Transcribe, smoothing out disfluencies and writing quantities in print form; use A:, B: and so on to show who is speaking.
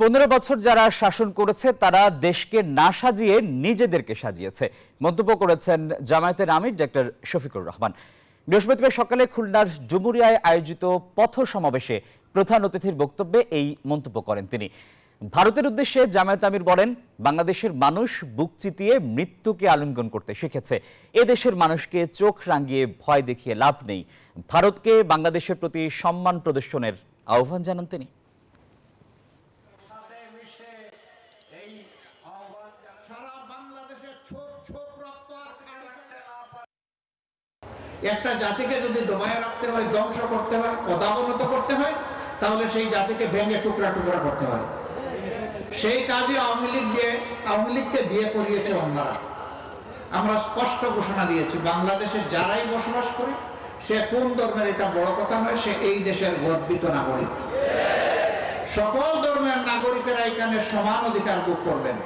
A: 15 বছর যারা শাসন করেছে তারা দেশকে না সাজিয়ে নিজেদেরকে সাজিয়েছে মন্তব্য করেছেন জামায়াতের আমির ডক্টর শফিকুর রহমান। বৃহস্পতিবার সকালে খুলনার ডুমুরিয়ায় আয়োজিত পথ সমাবেশে প্রধান অতিথির বক্তব্যে এই মন্তব্য করেন তিনি। ভারতের উদ্দেশ্যে জামায়াত আমির বলেন, বাংলাদেশের মানুষ বুক চিতিয়ে মৃত্যুকে আলিঙ্গন করতে শিখেছে। এ দেশের মানুষকে চোখ রাঙিয়ে ভয় দেখিয়ে লাভ নেই। ভারতকে বাংলাদেশের প্রতি সম্মান প্রদর্শনের আহ্বান জানান তিনি।
B: একটা জাতিকে যদি দমায় রাখতে হয়, ধ্বংস করতে হয়, পদাবনত করতে হয়, তাহলে সেই জাতিকে ভেঙে টুকরা টুকরা করতে হয়। সেই কাজে আওয়ামী লীগকে দিয়ে করিয়েছে অন্যরা। আমরা স্পষ্ট ঘোষণা দিয়েছি, বাংলাদেশের যারাই বসবাস করে, সে কোন ধর্মের এটা বড় কথা নয়, সে এই দেশের গর্বিত নাগরিক। সকল ধর্মের নাগরিকেরা এখানে সমান অধিকার ভোগ করবেন।